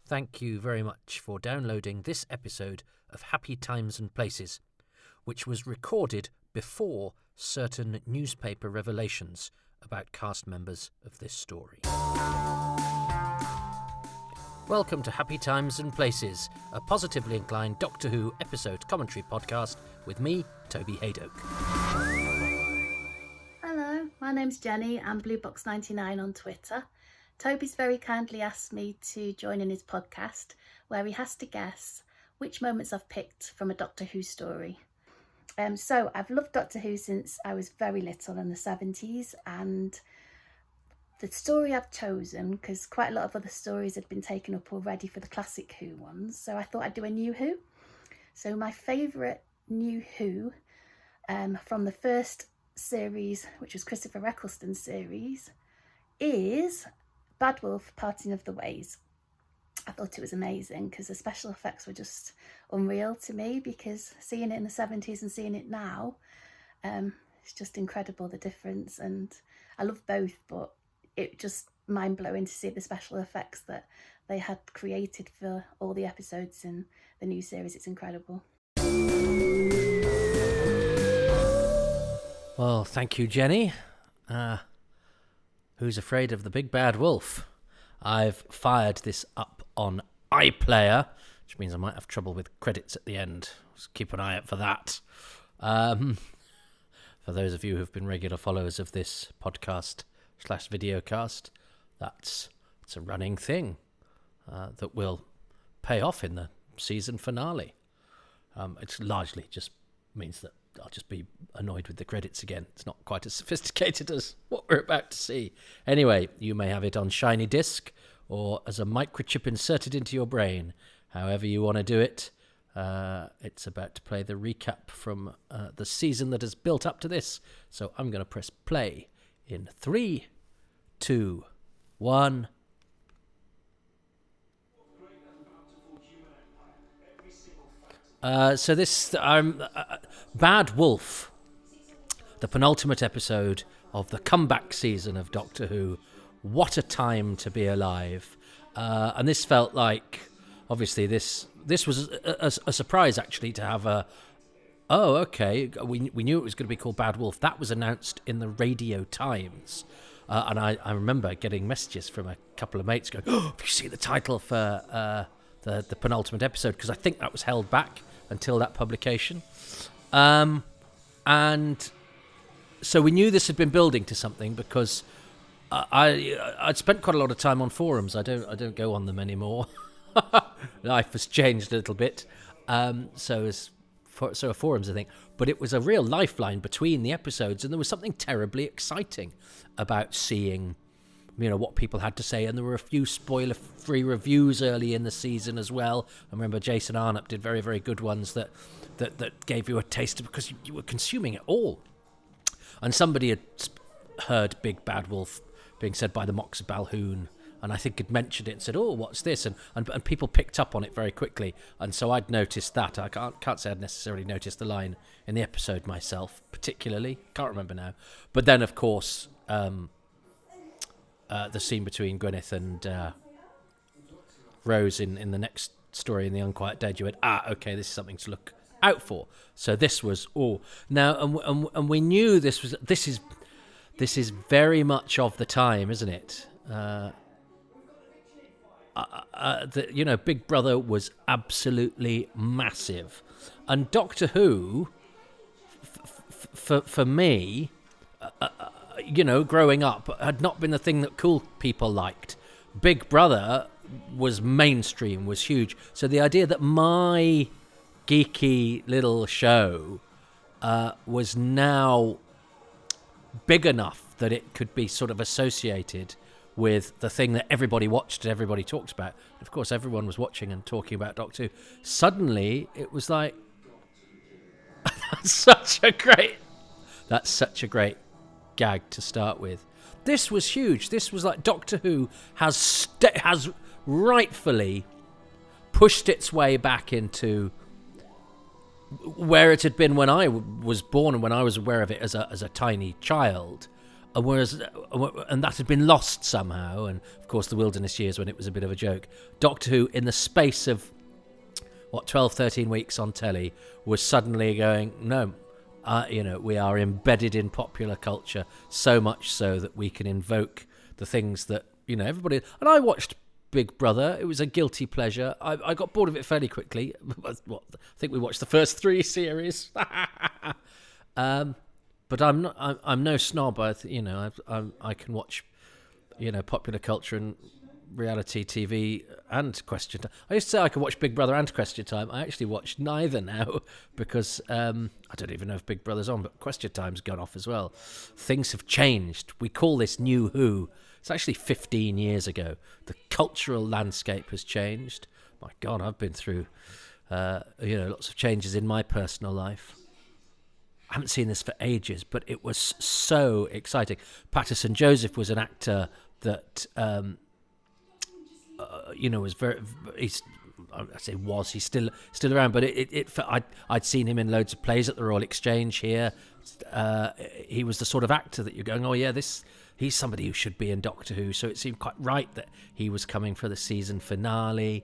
Thank you very much for downloading this episode of Happy Times and Places, which was recorded before certain newspaper revelations about cast members of this story. Welcome to Happy Times and Places, a positively inclined Doctor Who episode commentary podcast with me, Toby Hadoke. Hello, my name's Jenny. I'm bluebox99 on Twitter. Toby's very kindly asked me to join in his podcast where he has to guess which moments I've picked from a Doctor Who story. So I've loved Doctor Who since I was very little in the 70s, and the story I've chosen, because quite a lot of other stories had been taken up already for the classic Who ones, so I thought I'd do a new Who. So my favourite new Who from the first series, which was Christopher Eccleston's series, is Bad Wolf Parting of the Ways. I thought it was amazing because the special effects were just unreal to me, because seeing it in the 70s and seeing it now, it's just incredible, the difference. And I love both, but it just mind-blowing to see the special effects that they had created for all the episodes in the new series. It's incredible. Well, thank you, Jenny. Who's afraid of the big bad wolf? I've fired this up on iPlayer, which means I might have trouble with credits at the end. Just keep an eye out for that. For those of you who've been regular followers of this podcast/videocast, it's a running thing that will pay off in the season finale. It's largely just means that I'll just be annoyed with the credits again. It's not quite as sophisticated as what we're about to see. Anyway, you may have it on shiny disc or as a microchip inserted into your brain. However you want to do it. It's about to play the recap from the season that has built up to this. So I'm going to press play in 3, 2, 1. So this Bad Wolf, the penultimate episode of the comeback season of Doctor Who. What a time to be alive! And this felt like, obviously, this was a surprise actually to have a. Oh, okay. We knew it was going to be called Bad Wolf. That was announced in the Radio Times, and I remember getting messages from a couple of mates going, "Oh, have you seen the title for the penultimate episode?" Because I think that was held back until that publication. And so we knew this had been building to something, because I'd spent quite a lot of time on forums. I don't go on them anymore. Life has changed a little bit. So are forums, I think. But it was a real lifeline between the episodes, and there was something terribly exciting about seeing, what people had to say. And there were a few spoiler-free reviews early in the season as well. I remember Jason Arnott did very, very good ones that gave you a taste of, because you were consuming it all. And somebody had heard Big Bad Wolf being said by the Mox of Balhoun, and I think had mentioned it and said, "Oh, what's this?" And people picked up on it very quickly. And so I'd noticed that. I can't say I'd necessarily noticed the line in the episode myself, particularly. Can't remember now. But then, of course, the scene between Gwyneth and Rose in the next story, in The Unquiet Dead, you went, okay, this is something to look out for. So this was now, and we knew this is very much of the time, isn't it? Big Brother was absolutely massive, and Doctor Who, for me, growing up, had not been the thing that cool people liked. Big Brother was mainstream, was huge. So the idea that my geeky little show was now big enough that it could be sort of associated with the thing that everybody watched and everybody talked about. Of course, everyone was watching and talking about Doctor Who. Suddenly, it was like, that's such a great gag to start with. This was huge. This was like Doctor Who has rightfully pushed its way back into where it had been when I was born and when I was aware of it as a tiny child. and that had been lost somehow. And of course, the wilderness years when it was a bit of a joke. Doctor Who, in the space of 12, 13 weeks on telly, was suddenly going, no, we are embedded in popular culture so much so that we can invoke the things that everybody. And I watched Big Brother. It was a guilty pleasure. I got bored of it fairly quickly. I think we watched the first 3 series. But I'm no snob. I can watch, popular culture and reality TV and Question Time. I used to say I could watch Big Brother and Question Time. I actually watch neither now because I don't even know if Big Brother's on, but Question Time's gone off as well. Things have changed. We call this New Who. It's actually 15 years ago. The cultural landscape has changed. My God, I've been through, lots of changes in my personal life. I haven't seen this for ages, but it was so exciting. Patterson Joseph was an actor that, was very. He's still around, but I'd seen him in loads of plays at the Royal Exchange here. He was the sort of actor that you're going, oh yeah, he's somebody who should be in Doctor Who. So it seemed quite right that he was coming for the season finale.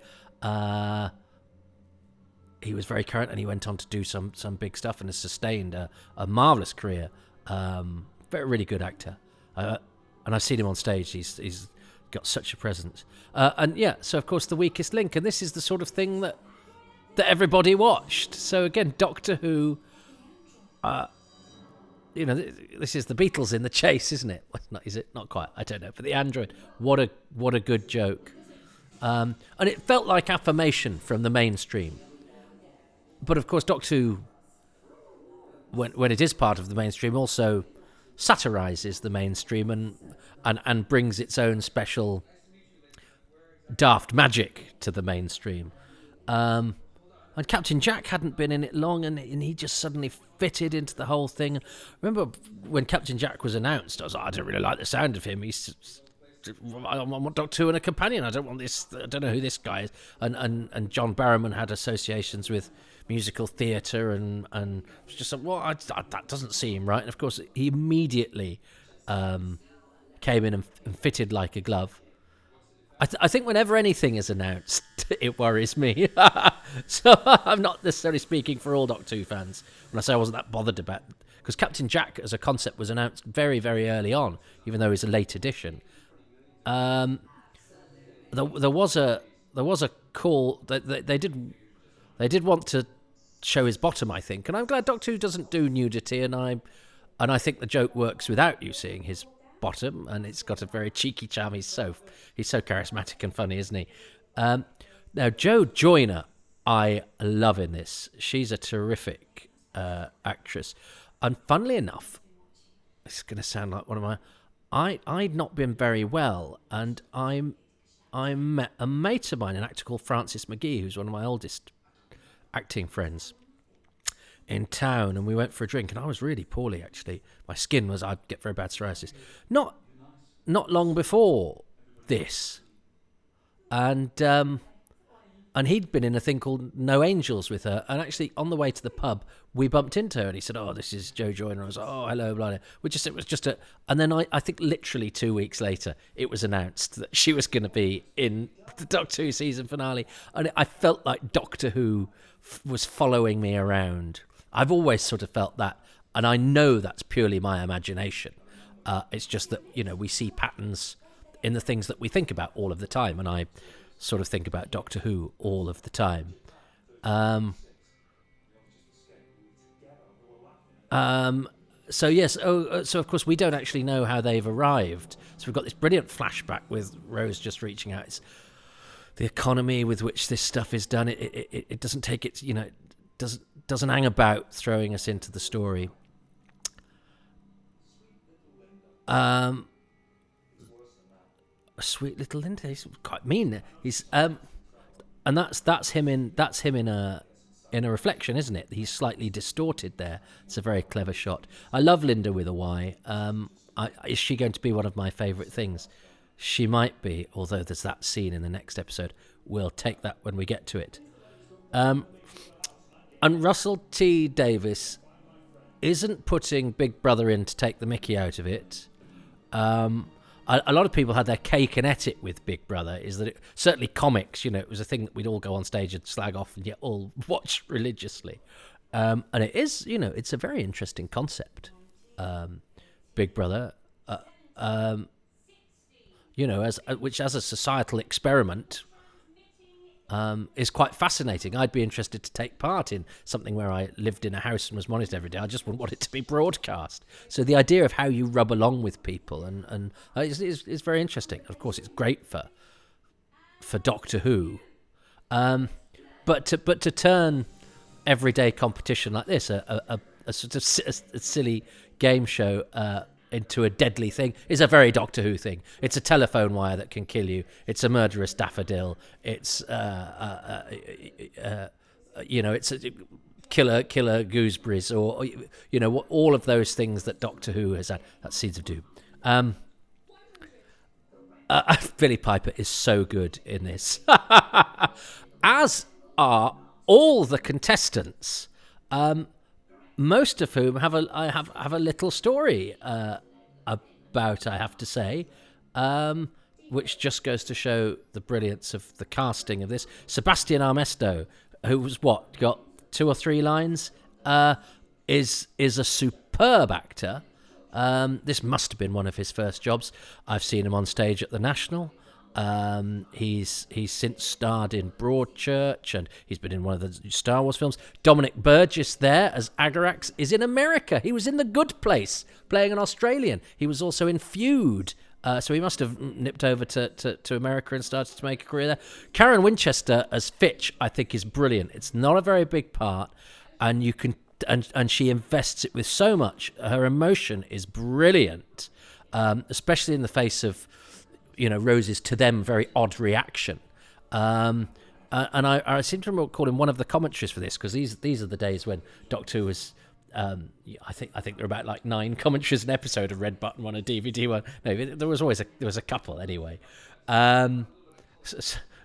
He was very current, and he went on to do some big stuff and has sustained a marvellous career. Really good actor. And I've seen him on stage. He's got such a presence. So of course The Weakest Link, and this is the sort of thing that everybody watched. So again, Doctor Who, this is the Beatles in the chase, isn't it? Is it? Not quite. I don't know. But the android, what a good joke. And it felt like affirmation from the mainstream. But of course, Doctor Who, when it is part of the mainstream, also satirises the mainstream and brings its own special daft magic to the mainstream. And Captain Jack hadn't been in it long, and he just suddenly fitted into the whole thing. Remember when Captain Jack was announced, I was like, I don't really like the sound of him. I want Doctor Who and a companion. I don't want this. I don't know who this guy is. And John Barrowman had associations with musical theatre, and was just like, that doesn't seem right. And of course, he immediately came in and fitted like a glove. I think whenever anything is announced, it worries me. So I'm not necessarily speaking for all Doctor Who fans when I say I wasn't that bothered about it, because Captain Jack as a concept was announced very, very early on, even though it's a late edition. There was a call that they did want to show his bottom, I think, and I'm glad Doctor Who doesn't do nudity, and I think the joke works without you seeing his bottom, and it's got a very cheeky charm. He's so charismatic and funny, isn't he? Now Jo Joyner, I love in this. She's a terrific actress, and funnily enough, it's going to sound like one of my. I'd not been very well, and I met a mate of mine, an actor called Francis McGee, who's one of my oldest acting friends, in town, and we went for a drink, and I was really poorly, actually. My skin was, I'd get very bad psoriasis. Not long before this, and he'd been in a thing called No Angels with her, and actually on the way to the pub we bumped into her, and he said, oh, this is Jo Joyner. I was like, oh, hello, blah, blah. It was just and then I think literally 2 weeks later it was announced that she was going to be in the Doctor Who season finale, and I felt like Doctor Who was following me around. I've always sort of felt that, and I know that's purely my imagination. It's just that, we see patterns in the things that we think about all of the time, and I sort of think about Doctor Who all of the time. So yes, so of course we don't actually know how they've arrived. So we've got this brilliant flashback with Rose just reaching out. It's the economy with which this stuff is done. It doesn't take it, it doesn't hang about throwing us into the story. Sweet little Linda. He's quite mean. He's and that's him in a reflection, isn't it? He's slightly distorted there. It's a very clever shot. I love Linda with a Y. Is she going to be one of my favourite things? She might be, although there's that scene in the next episode. We'll take that when we get to it. And Russell T Davies isn't putting Big Brother in to take the mickey out of it, A lot of people had their cake and ate it with Big Brother. Is that certainly comics? It was a thing that we'd all go on stage and slag off and yet all watch religiously. And it is, it's a very interesting concept. Big Brother, which as a societal experiment is quite fascinating. I'd be interested to take part in something where I lived in a house and was monitored every day. I just wouldn't want it to be broadcast. So the idea of how you rub along with people and is very interesting. Of course, it's great for Doctor Who, but to turn everyday competition like this, a sort of a silly game show, into a deadly thing is a very Doctor Who thing. It's a telephone wire that can kill you. It's a murderous daffodil. It's it's a killer gooseberries, or all of those things that Doctor Who has had. That's Seeds of Doom. Billie Piper is so good in this, as are all the contestants. Most of whom have a little story about, I have to say, which just goes to show the brilliance of the casting of this. Sebastian Armesto, who was got 2 or 3 lines, is a superb actor. This must have been one of his first jobs. I've seen him on stage at the National. He's since starred in Broadchurch, and he's been in one of the Star Wars films. Dominic Burgess there as Agarax is in America. He was in The Good Place playing an Australian. He was also in Feud, so he must have nipped over to America and started to make a career there. Karen Winchester as Fitch, I think, is brilliant. It's not a very big part, and you can and she invests it with so much. Her emotion is brilliant, especially in the face of Rose's, to them, very odd reaction. And I seem to recall in one of the commentaries for this, because these are the days when Doctor Who was, I think there were about like 9 commentaries an episode, a red button one, a DVD one. No, there was a couple anyway.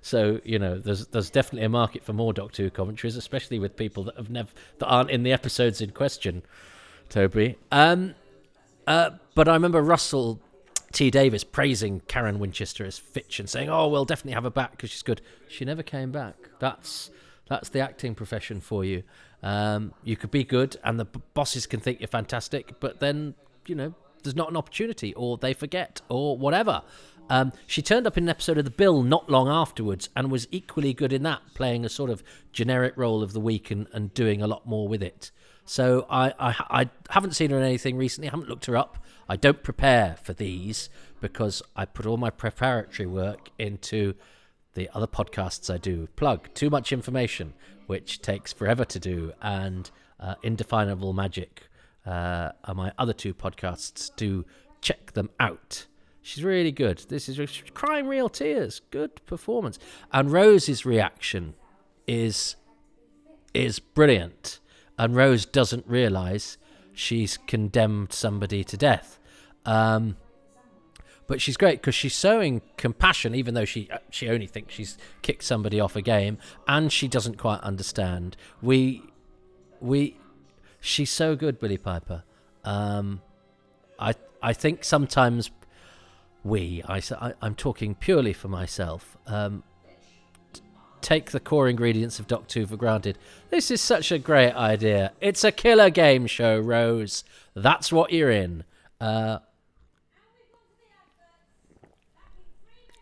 So there's definitely a market for more Doctor Who commentaries, especially with people that aren't in the episodes in question, Toby. But I remember Russell T. Davis praising Karen Winchester as Fitch and saying, "Oh, we'll definitely have her back because she's good." She never came back. That's the acting profession for you. You could be good, and the bosses can think you're fantastic, but then there's not an opportunity, or they forget, or whatever. She turned up in an episode of The Bill not long afterwards, and was equally good in that, playing a sort of generic role of the week and doing a lot more with it. So I haven't seen her in anything recently. I haven't looked her up. I don't prepare for these because I put all my preparatory work into the other podcasts I do. Plug Too Much Information, which takes forever to do, and Indefinable Magic are my other 2 podcasts. Do check them out. She's really good. This is crying real tears. Good performance. And Rose's reaction is brilliant. And Rose doesn't realise she's condemned somebody to death. But she's great because she's showing compassion, even though she only thinks she's kicked somebody off a game, and she doesn't quite understand. She's so good, Billie Piper. I think sometimes I'm talking purely for myself, take the core ingredients of Doctor Who for granted. This is such a great idea. It's a killer game show, Rose. That's what you're in.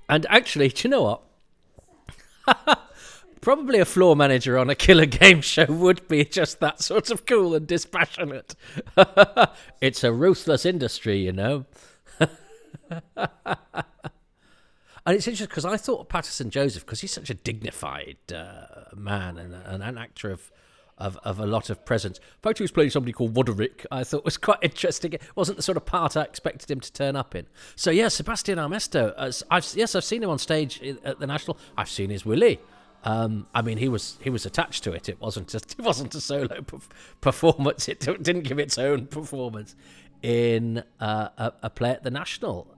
And actually, do you know what? Probably a floor manager on a killer game show would be just that sort of cool and dispassionate. It's a ruthless industry, And it's interesting because I thought of Patterson Joseph, because he's such a dignified man and an actor of a lot of presence. In fact, he was playing somebody called Woderick. I thought was quite interesting. It wasn't the sort of part I expected him to turn up in. So yeah, Sebastian Armesto. I've seen him on stage at the National. I've seen his Willie. I mean, he was attached to it. It wasn't a solo performance. It didn't give its own performance in a play at the National.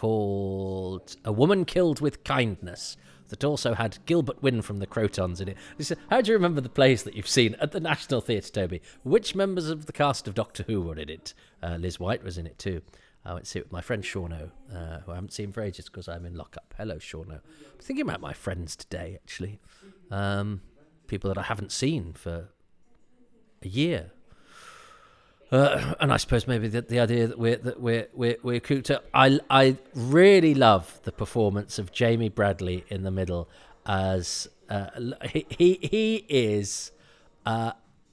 called A Woman Killed with Kindness, that also had Gilbert Wynne from the Crotons in it. How do you remember the plays that you've seen at the National Theatre, Toby? Which members of the cast of Doctor Who were in it? Liz White was in it too. I went to see it with my friend Shauno, who I haven't seen for ages because I'm in lockup. Hello, Shauno. I'm thinking about my friends today, actually. People that I haven't seen for a year. And I suppose maybe the idea that we're cooped up. I really love the performance of Jamie Bradley in the middle as he is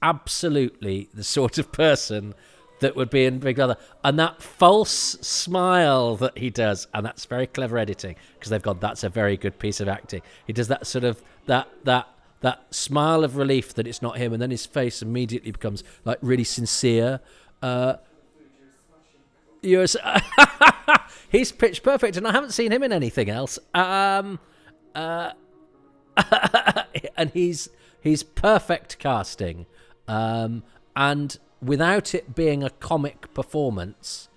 absolutely the sort of person that would be in Big Brother, and that false smile that he does, and that's very clever editing because they've gone, that's a very good piece of acting. He does that sort of that smile of relief that it's not him, and then his face immediately becomes like really sincere. He's pitch perfect, and I haven't seen him in anything else. And he's perfect casting, and without it being a comic performance,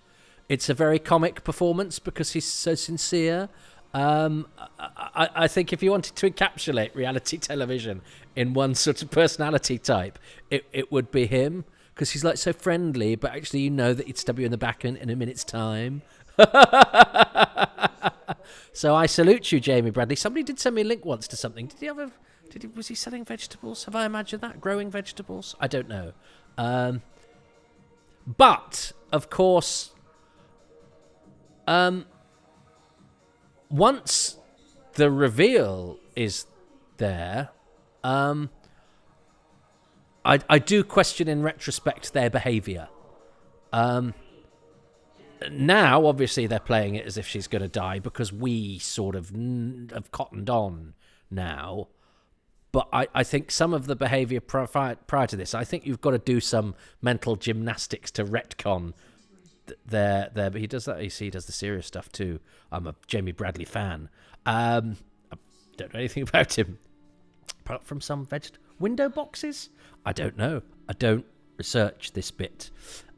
it's a very comic performance because he's so sincere. I think if you wanted to encapsulate reality television in one sort of personality type, it would be him, because he's like so friendly, but actually you know that he'd stab you in the back in a minute's time. So I salute you, Jamie Bradley. Somebody did send me a link once to something. Was he selling vegetables? Have I imagined that? Growing vegetables? I don't know. But of course, once the reveal is there, I do question in retrospect their behaviour. Now, obviously, they're playing it as if she's going to die because we sort of have cottoned on now. But I think some of the behaviour prior to this, I think you've got to do some mental gymnastics to retcon there. But he does that. He does the serious stuff too. I'm a Jamie Bradley fan. I don't know anything about him apart from some window boxes. I don't know. I don't research this bit.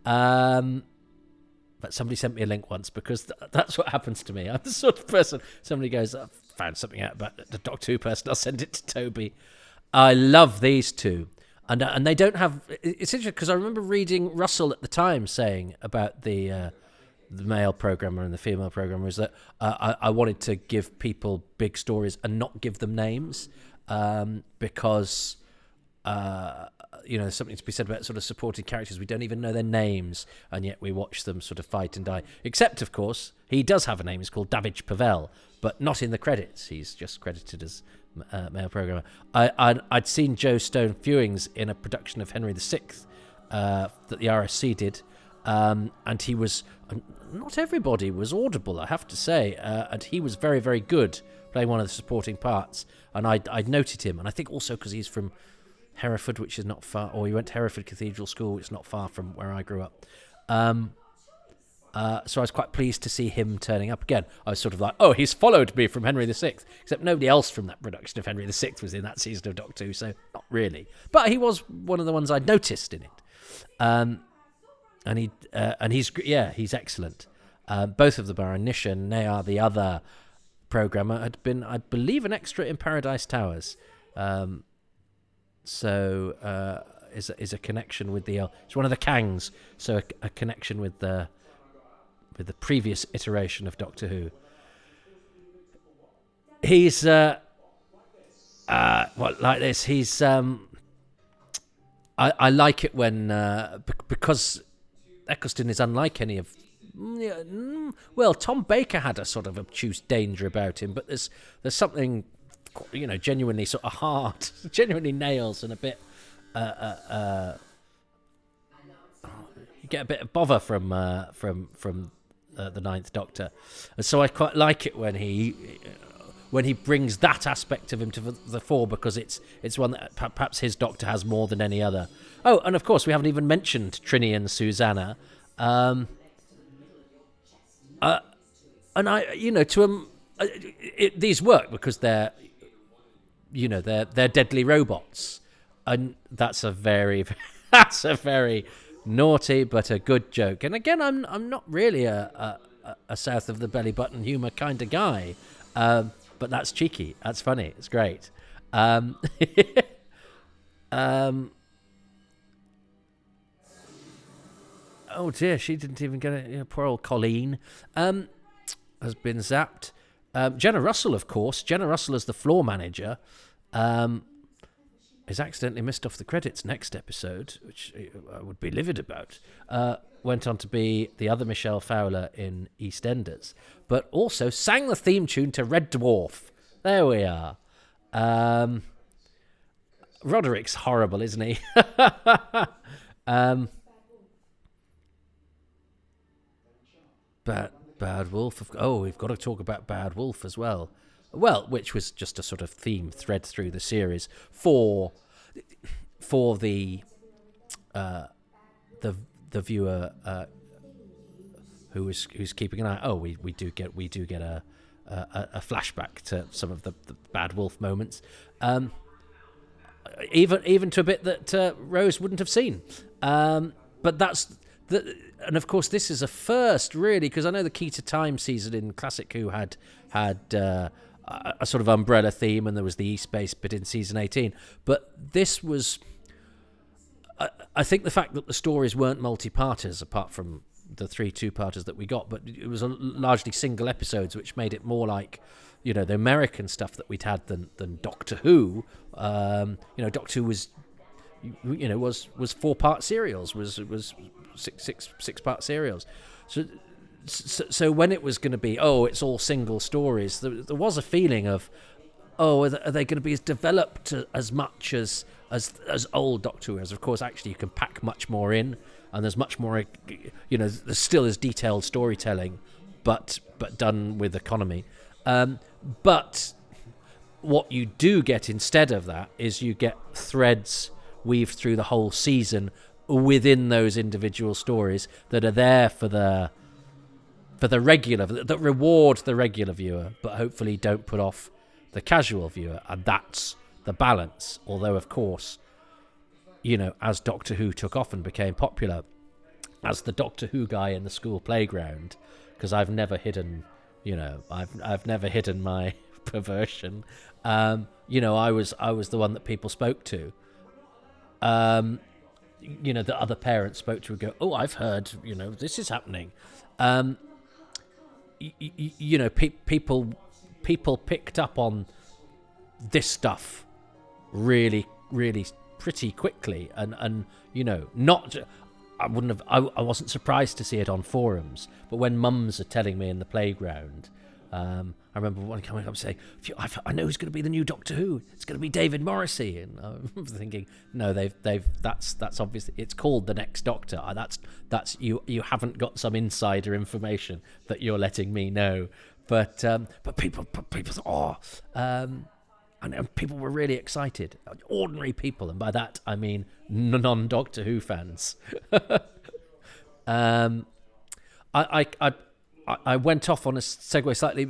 But somebody sent me a link once because that's what happens to me. I'm the sort of person, somebody goes, I've found something out about the Doctor Who person, I'll send it to Toby. I love these two. And they don't have... It's interesting because I remember reading Russell at the time saying about the male programmer and the female programmer is that I wanted to give people big stories and not give them names because... something to be said about sort of supporting characters. We don't even know their names, and yet we watch them sort of fight and die. Except, of course, he does have a name. He's called Davidge Pavel, but not in the credits. He's just credited as male programmer. I'd seen Joe Stone Fewings in a production of Henry VI that the RSC did, and he was... Not everybody was audible, I have to say, and he was very, very good playing one of the supporting parts, and I'd noted him, and I think also because he's from Hereford, which is not far, or he went to Hereford Cathedral School, which is not far from where I grew up. So I was quite pleased to see him turning up again. I was sort of like, oh, he's followed me from Henry VI, except nobody else from that production of Henry VI was in that season of Doctor Who, so not really. But he was one of the ones I'd noticed in it. And he's excellent. Both of them are. Nisha Nayar, the other programmer, had been, I believe, an extra in Paradise Towers. So is a connection with the... It's one of the Kangs, so a connection with the previous iteration of Doctor Who. He's like this. He's I like it when because Eccleston is unlike any of... Well, Tom Baker had a sort of obtuse danger about him, but there's something, genuinely sort of hard, genuinely nails and a bit. You get a bit of bother from the Ninth Doctor, and so I quite like it when he brings that aspect of him to the fore, because it's one that perhaps his Doctor has more than any other. Oh, and of course we haven't even mentioned Trini and Susanna. And these work because they're deadly robots, and that's a very naughty but a good joke. And again, I'm not really a a south of the belly button humour kind of guy. But that's cheeky. That's funny. It's great. Um, um, oh dear, she didn't even get it. Poor old Colleen has been zapped. Jenna Russell, of course. Jenna Russell as the floor manager. Is accidentally missed off the credits next episode, which I would be livid about. Went on to be the other Michelle Fowler in EastEnders, but also sang the theme tune to Red Dwarf. There we are. Roderick's horrible, isn't he? Bad Wolf. Oh, we've got to talk about Bad Wolf as well. Well, which was just a sort of theme thread through the series for the viewer who's keeping an eye. Oh, we do get a flashback to some of the Bad Wolf moments, even to a bit that Rose wouldn't have seen. But that's and of course this is a first, really, because I know the Key to Time season in Classic Who had a sort of umbrella theme, and there was the East Base bit in season 18. But this was, I think, the fact that the stories weren't multi-parters, apart from the 3 two-parters that we got, but it was largely single episodes, which made it more like, the American stuff that we'd had than Doctor Who. Doctor Who was 4-part serials, was six-part serials. So when it was going to be, it's all single stories, there was a feeling of, are they going to be as developed as much as old Doctor Who is? Of course, actually, you can pack much more in, and there's much more, there still is detailed storytelling, but done with economy. But what you do get instead of that is you get threads weaved through the whole season within those individual stories that are there for the regular, that reward the regular viewer, but hopefully don't put off the casual viewer, and that's the balance. Although, of course, as Doctor Who took off and became popular, as the Doctor Who guy in the school playground, because I've never hidden, I've never hidden my perversion. I was the one that people spoke to. That other parents spoke to and go, oh, I've heard, this is happening. People picked up on this stuff really, really pretty quickly, and not. I wasn't surprised to see it on forums, but when mums are telling me in the playground, I remember one coming up saying, I know who's going to be the new Doctor Who. It's going to be David Morrissey, and I'm thinking, no, that's obviously, it's called The Next Doctor. That's you haven't got some insider information that you're letting me know, but people thought, and people were really excited, ordinary people, and by that I mean non-Doctor Who fans. I went off on a segue slightly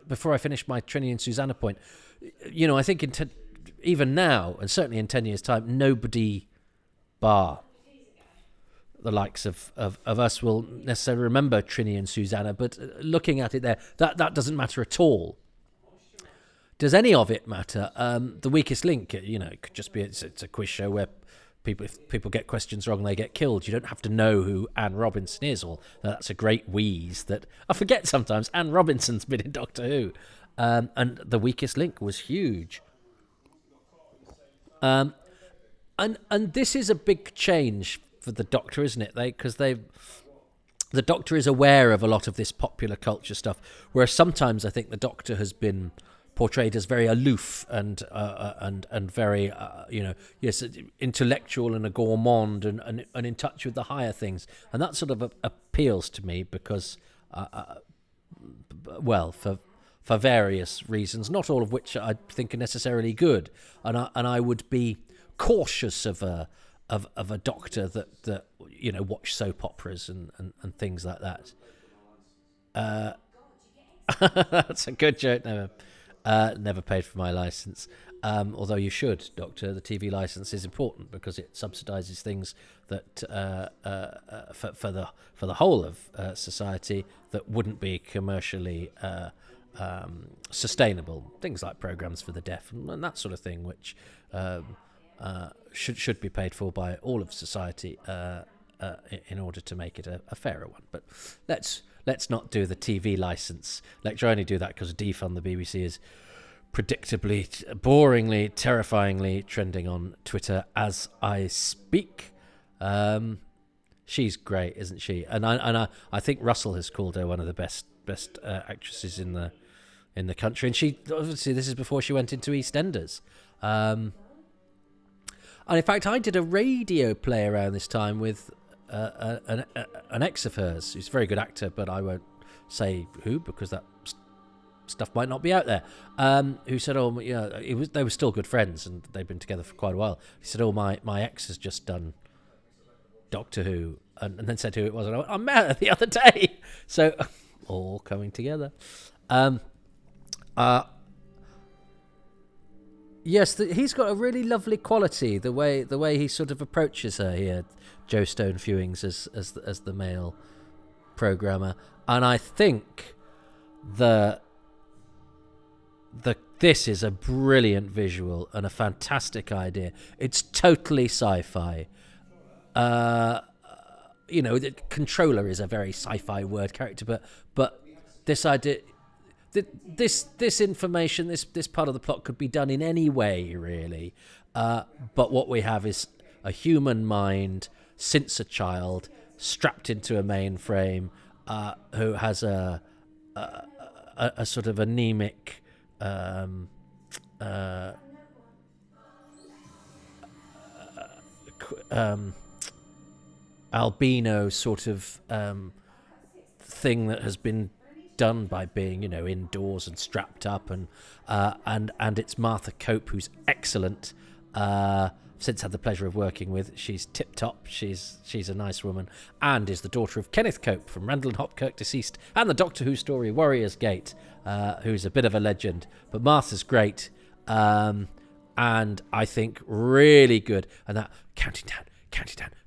before I finished my Trini and Susanna point. I think even now, and certainly in 10 years' time, nobody bar the likes of us will necessarily remember Trini and Susanna, but looking at it there, that doesn't matter at all. Does any of it matter? The weakest link, it could just be it's a quiz show where if people get questions wrong, they get killed. You don't have to know who Anne Robinson is, or that's a great wheeze that I forget sometimes. Anne Robinson's been in Doctor Who, and the weakest link was huge. And this is a big change for the Doctor, isn't it? Because the Doctor is aware of a lot of this popular culture stuff, whereas sometimes I think the Doctor has been portrayed as very aloof and very intellectual and a gourmand and in touch with the higher things, and that sort of appeals to me because for various reasons, not all of which I think are necessarily good, and I would be cautious of a Doctor that watch soap operas and things like that. That's a good joke. Never paid for my license. Although you should, Doctor. The TV license is important because it subsidises things that for the whole of society that wouldn't be commercially sustainable. Things like programmes for the deaf and that sort of thing, which should be paid for by all of society in order to make it a fairer one. But let's not do the TV license lecture. I only do that because Defund the BBC is predictably, boringly, terrifyingly trending on Twitter as I speak. She's great, isn't she? And I think Russell has called her one of the best actresses in the country. And she, obviously, this is before she went into EastEnders. And in fact, I did a radio play around this time with an ex of hers who's a very good actor, but I won't say who because that stuff might not be out there, who said, oh, yeah, they were still good friends and they'd been together for quite a while. He said, oh, my ex has just done Doctor Who, and then said who it was, and I went, I met her the other day. So, all coming together. Yes, he's got a really lovely quality, the way he sort of approaches her here, Joe Stone Fewings as the male programmer, and I think this is a brilliant visual and a fantastic idea. It's totally sci-fi. The controller is a very sci-fi word character, but this idea, this information, this part of the plot could be done in any way, really. But what we have is a human mind since a child strapped into a mainframe, who has a sort of anemic albino sort of thing that has been done by being, indoors and strapped up, and it's Martha Cope, who's excellent. Since had the pleasure of working with, she's tip top. She's a nice woman, and is the daughter of Kenneth Cope from Randall and Hopkirk, deceased, and the Doctor Who story Warrior's Gate, who's a bit of a legend. But Martha's great, and I think really good. And that counting down,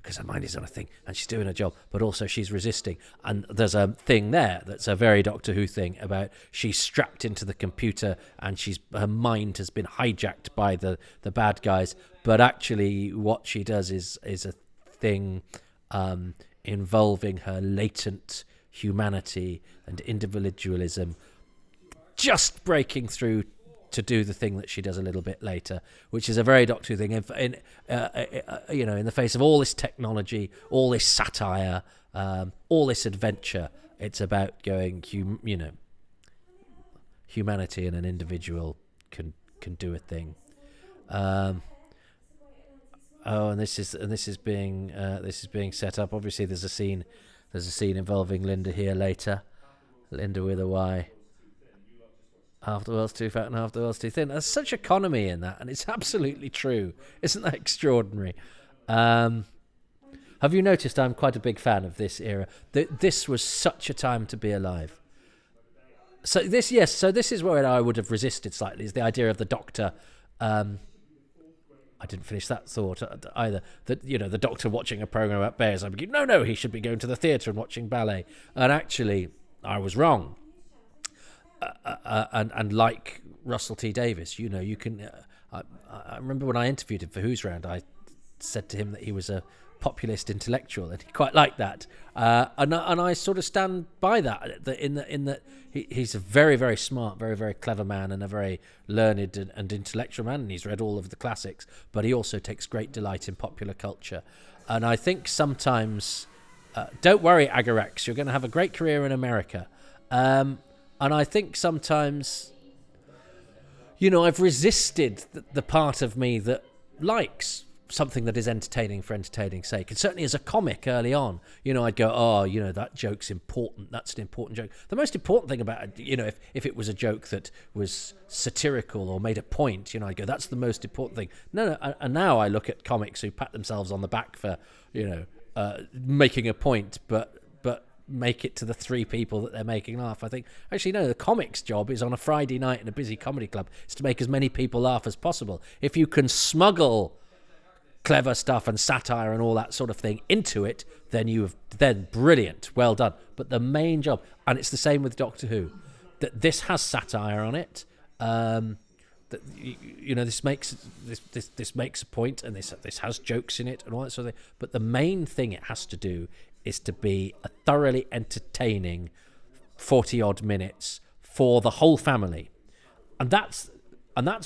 because her mind is on a thing, and she's doing her job, but also she's resisting. And there's a thing there that's a very Doctor Who thing about she's strapped into the computer, and her mind has been hijacked by the bad guys. But actually, what she does is a thing involving her latent humanity and individualism, just breaking through to do the thing that she does a little bit later, which is a very Doctor Who thing. In the face of all this technology, all this satire, all this adventure, it's about going, humanity and an individual can do a thing. And this is being set up. Obviously, there's a scene involving Linda here later. Linda with a Y. Half the world's too fat and half the world's too thin. There's such economy in that, and it's absolutely true. Isn't that extraordinary? Have you noticed I'm quite a big fan of this era? This was such a time to be alive. So this is where I would have resisted slightly, is the idea of the Doctor. I didn't finish that thought either. That, the Doctor watching a program about bears. I'm thinking, no, he should be going to the theatre and watching ballet. And actually, I was wrong. And like Russell T Davies, you can. I remember when I interviewed him for Who's Round, I said to him that he was a populist intellectual, and he quite liked that. And I sort of stand by that. In that he's a very, very smart, very, very clever man, and a very learned and intellectual man. And he's read all of the classics, but he also takes great delight in popular culture. And I think sometimes, don't worry, Agarax, you're going to have a great career in America. And I think sometimes, I've resisted the part of me that likes something that is entertaining for entertaining's sake. And certainly as a comic early on, I'd go, that joke's important. That's an important joke. The most important thing about it, if it was a joke that was satirical or made a point, I'd go, that's the most important thing. No. And now I look at comics who pat themselves on the back for, making a point, but make it to the 3 people that they're making laugh. I think, actually, no, the comic's job is on a Friday night in a busy comedy club is to make as many people laugh as possible. If you can smuggle clever stuff and satire and all that sort of thing into it, then brilliant, well done. But the main job, and it's the same with Doctor Who, that this has satire on it. That this makes a point, and this has jokes in it and all that sort of thing. But the main thing it has to do is to be a thoroughly entertaining 40 odd minutes for the whole family, and that's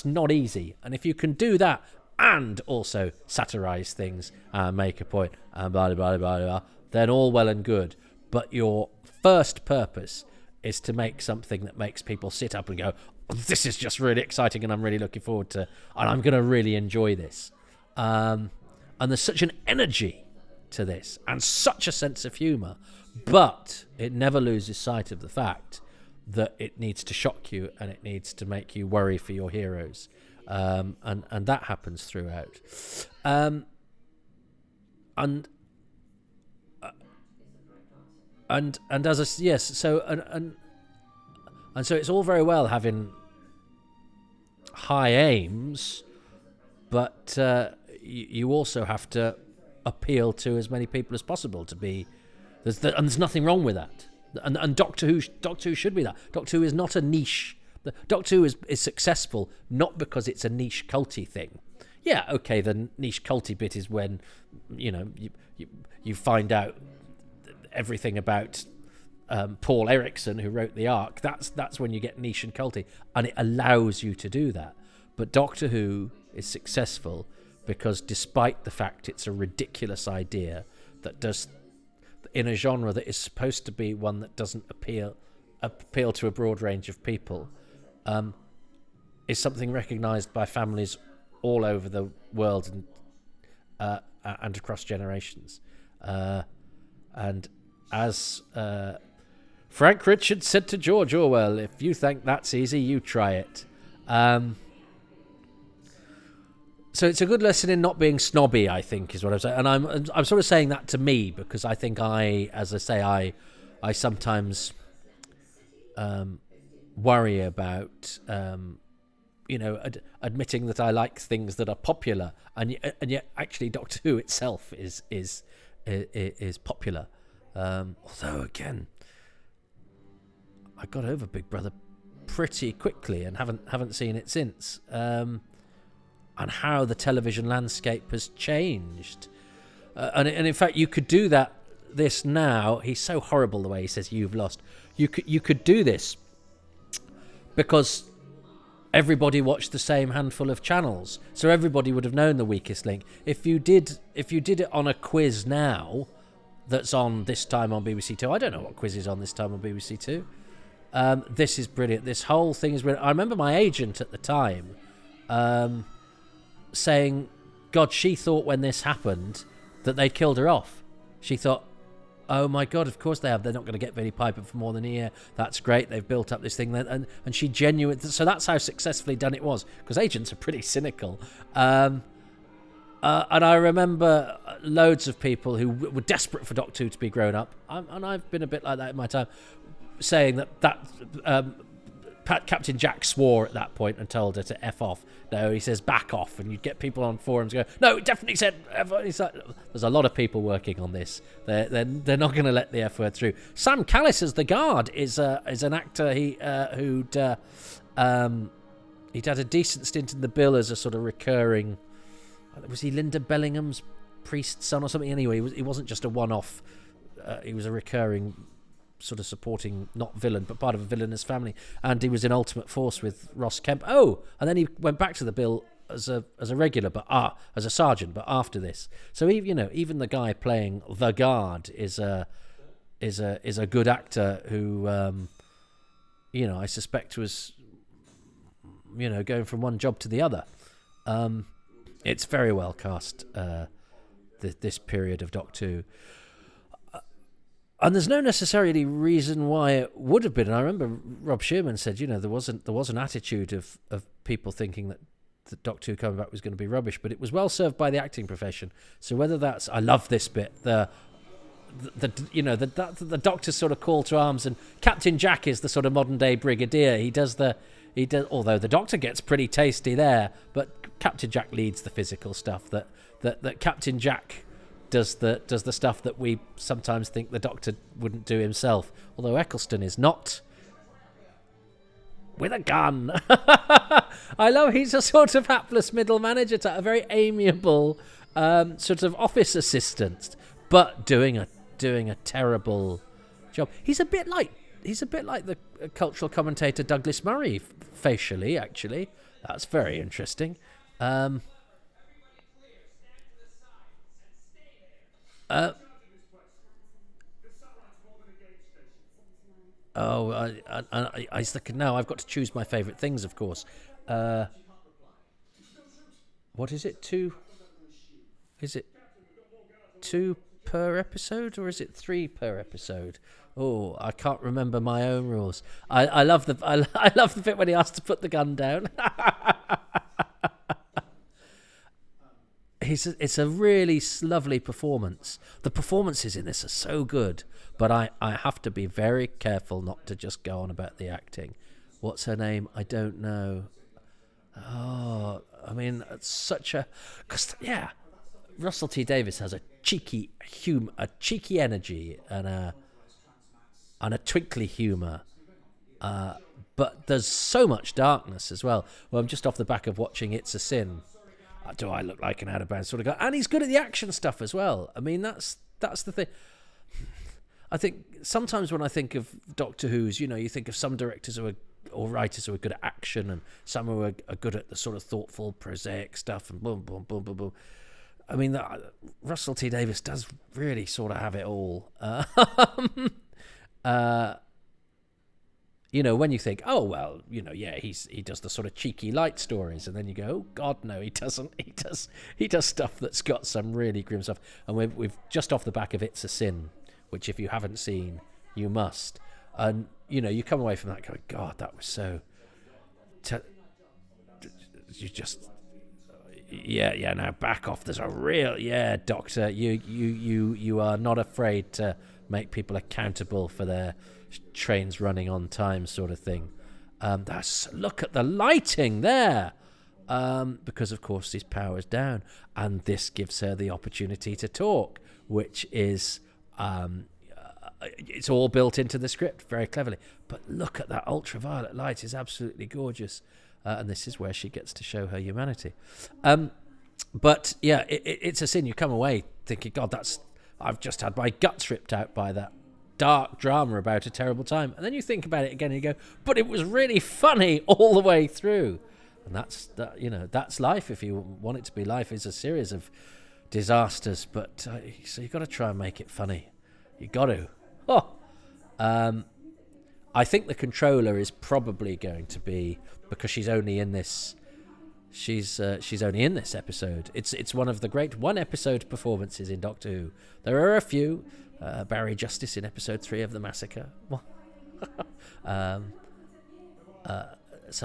not easy. And if you can do that and also satirize things and make a point and blah blah blah blah, then all well and good. But your first purpose is to make something that makes people sit up and go, oh, this is just really exciting, and I'm really looking forward to, and I'm going to really enjoy this. And there's such an energy to this, and such a sense of humour, but it never loses sight of the fact that it needs to shock you, and it needs to make you worry for your heroes. And that happens throughout. And as a, yes, so and so it's all very well having high aims, but you also have to appeal to as many people as possible to be. And there's nothing wrong with that. And Doctor Who should be that. Doctor Who is not a niche. Doctor Who is successful not because it's a niche culty thing. Yeah, okay, the niche culty bit is when you find out everything about Paul Erickson, who wrote the Ark. That's when you get niche and culty, and it allows you to do that. But Doctor Who is successful because, despite the fact it's a ridiculous idea that does in a genre that is supposed to be one that doesn't appeal to a broad range of people, is something recognised by families all over the world and across generations. And as Frank Richards said to George Orwell, if you think that's easy, you try it. So it's a good lesson in not being snobby, I think, is what I'm saying. And I'm sort of saying that to me because I think I sometimes worry about admitting that I like things that are popular, and yet actually Doctor Who itself is popular. Although again, I got over Big Brother pretty quickly and haven't seen it since. And how the television landscape has changed, and in fact, you could do this now. He's so horrible the way he says you've lost. You could do this because everybody watched the same handful of channels, so everybody would have known the weakest link. If you did it on a quiz now, that's on this time on BBC Two. I don't know what quiz is on this time on BBC Two. This is brilliant. This whole thing is brilliant. I remember my agent at the time saying, God, she thought when this happened that they killed her off. She thought, oh my God, of course they have. They're not going to get Billie Piper for more than a year. That's great. They've built up this thing. And she genuinely... So that's how successfully done it was, because agents are pretty cynical. And I remember loads of people who were desperate for Doctor Who to be grown up, and I've been a bit like that in my time, saying that Captain Jack swore at that point and told her to F off. No, he says back off, and you'd get people on forums go, no, it definitely said F off. It's like, there's a lot of people working on this. They're not going to let the F word through. Sam Callis as the guard is an actor he'd had a decent stint in the Bill as a sort of recurring. Was he Linda Bellingham's priest's son or something? Anyway, he wasn't just a one-off. He was a recurring sort of supporting, not villain, but part of a villainous family. And he was in Ultimate Force with Ross Kemp. Oh, and then he went back to the Bill as a regular, but as a sergeant. But after this, so even the guy playing the guard is a good actor who I suspect was going from one job to the other. It's very well cast, this period of Doctor Who. And there's no necessarily reason why it would have been. And I remember Rob Shearman said, there was an attitude of people thinking that Doctor Who coming back was going to be rubbish, but it was well served by the acting profession. So whether that's, I love this bit, the Doctor's sort of call to arms, and Captain Jack is the sort of modern day brigadier. He does although the Doctor gets pretty tasty there, but Captain Jack leads the physical stuff. That Captain Jack does the stuff that we sometimes think the Doctor wouldn't do himself. Although Eccleston is not with a gun. I love he's a sort of hapless middle manager, a very amiable sort of office assistant, but doing a terrible job. He's a bit like the cultural commentator Douglas Murray facially. Actually, that's very interesting. I was thinking now I've got to choose my favourite things, of course. What is it? Is it 2 per episode, or is it 3 per episode? Oh, I can't remember my own rules. I love the bit when he asks to put the gun down. It's a really lovely performance. The performances in this are so good, but I have to be very careful not to just go on about the acting. What's her name? I don't know. Oh, I mean, it's such a... Russell T Davies has a cheeky energy and a twinkly humour, but there's so much darkness as well. Well, I'm just off the back of watching It's a Sin. Do I look like an out-of-bounds sort of guy? And he's good at the action stuff as well. I mean, that's the thing. I think sometimes when I think of Doctor Who's, you think of some directors or writers who are good at action, and some who are good at the sort of thoughtful, prosaic stuff, and boom, boom, boom, boom, boom. I mean, Russell T Davies does really sort of have it all. When you think, oh well, he does the sort of cheeky light stories, and then you go, oh God, no, he doesn't. He does stuff that's got some really grim stuff. And we've just off the back of It's a Sin, which if you haven't seen, you must. And you come away from that going, God, that was so. You just. Yeah. Now back off. There's a real Doctor. You are not afraid to make people accountable for their trains running on time, sort of thing. Look at the lighting there, because of course his power's down, and this gives her the opportunity to talk, which is it's all built into the script very cleverly. But look at that ultraviolet light; is absolutely gorgeous. And this is where she gets to show her humanity. But yeah, it's a sin. You come away thinking, God, I've just had my guts ripped out by that dark drama about a terrible time. And then you think about it again and you go, but it was really funny all the way through. And that's life. If you want it to be life, is a series of disasters. But so you've got to try and make it funny. You got to. I think the controller is probably going to be, because she's only in this. She's only in this episode. It's one of the great one episode performances in Doctor Who. There are a few. Barry Justice in episode 3 of The Massacre. Some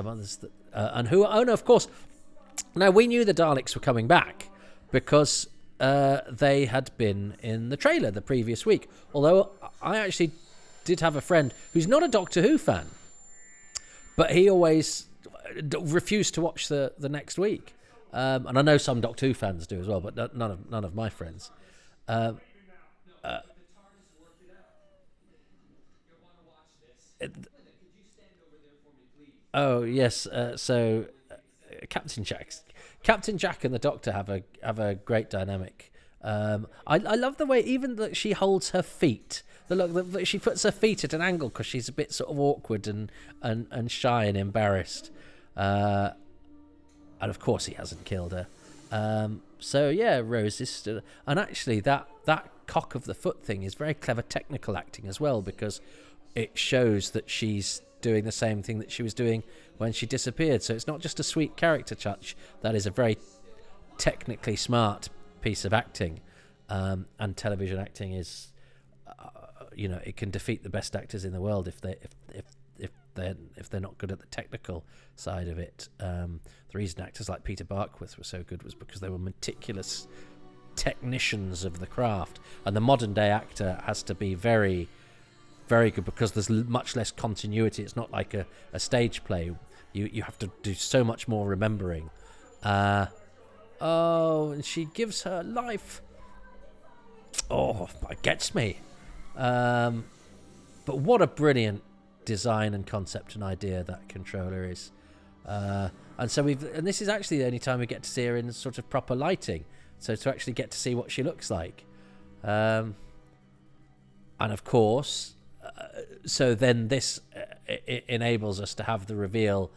others that and who? Oh no, of course. Now we knew the Daleks were coming back because they had been in the trailer the previous week. Although I actually did have a friend who's not a Doctor Who fan, but he always refused to watch the next week. And I know some Doctor Who fans do as well, but none of my friends. Oh yes, so Captain Jack and the Doctor have a great dynamic. I love the way even that she holds her feet. That she puts her feet at an angle because she's a bit sort of awkward and shy and embarrassed. And of course he hasn't killed her. So yeah, Rose is still, and actually that cock of the foot thing is very clever technical acting as well, because it shows that she's doing the same thing that she was doing when she disappeared. So it's not just a sweet character touch. That is a very technically smart piece of acting. And television acting is, it can defeat the best actors in the world if they're not good at the technical side of it. The reason actors like Peter Barkworth were so good was because they were meticulous technicians of the craft, and the modern day actor has to be very, very good because there's much less continuity. It's not like a stage play. You have to do so much more remembering. And she gives her life. Oh, it gets me. But what a brilliant design and concept and idea that controller is. And so and this is actually the only time we get to see her in sort of proper lighting. So to actually get to see what she looks like. And of course, so then this it enables us to have the reveal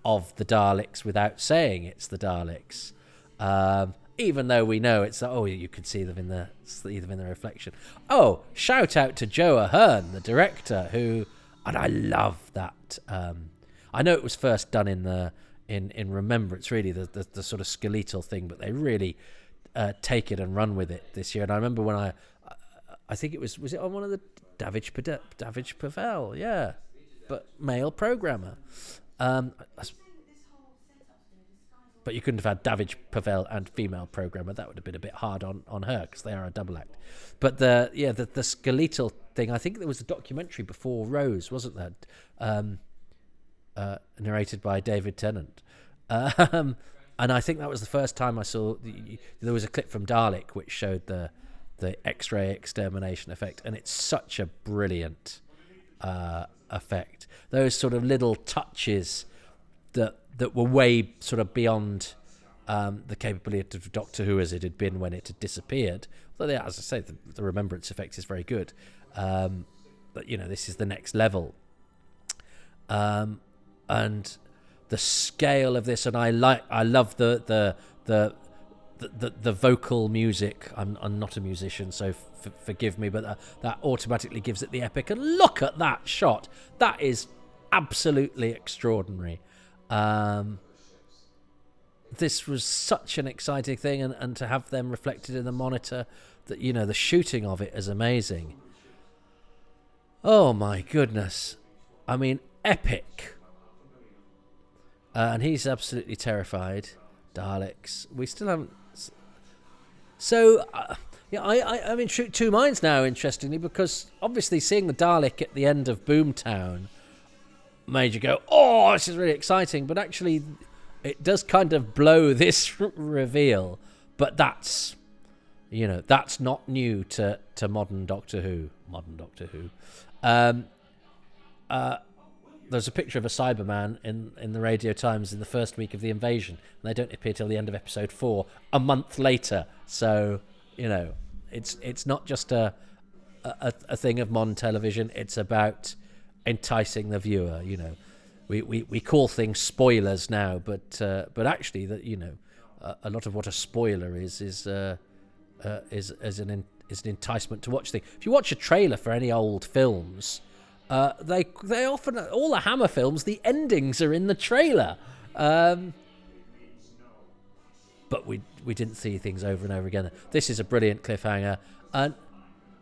of the Daleks without saying it's the Daleks. Even though we know it's, you could see them in the reflection. Oh, shout out to Joe Ahern, the director, and I love that. I know it was first done in Remembrance, really, the sort of skeletal thing, but they really take it and run with it this year. And I remember when I think it was it on one of the Davidge Pavel, yeah, but male programmer. But you couldn't have had Davidge Pavel and female programmer. That would have been a bit hard on her because they are a double act. But the skeletal thing, I think there was a documentary before Rose, wasn't there? Narrated by David Tennant. And I think that was the first time I saw. There was a clip from Dalek which showed the X-ray extermination effect, and it's such a brilliant effect. Those sort of little touches that were way sort of beyond the capability of Doctor Who as it had been when it had disappeared. Although, as I say, the remembrance effect is very good. But this is the next level. And the scale of this, and I love the vocal music. I'm not a musician, so forgive me, but that automatically gives it the epic. And look at that shot. That is absolutely extraordinary. This was such an exciting thing, and to have them reflected in the monitor, that the shooting of it is amazing. Oh my goodness, I mean, epic. And he's absolutely terrified. Daleks, we still haven't. So I'm in two minds now, interestingly, because obviously seeing the Dalek at the end of Boomtown made you go, oh, this is really exciting, but actually it does kind of blow this reveal. But that's not new to modern Doctor Who. There's a picture of a Cyberman in the Radio Times in the first week of the invasion, and they don't appear till the end of episode 4, a month later. So it's not just a thing of modern television. It's about enticing the viewer. We call things spoilers now, but actually that a lot of what a spoiler is an enticement to watch things. If you watch a trailer for any old films, they often, all the Hammer films, the endings are in the trailer. But we didn't see things over and over again. This is a brilliant cliffhanger, and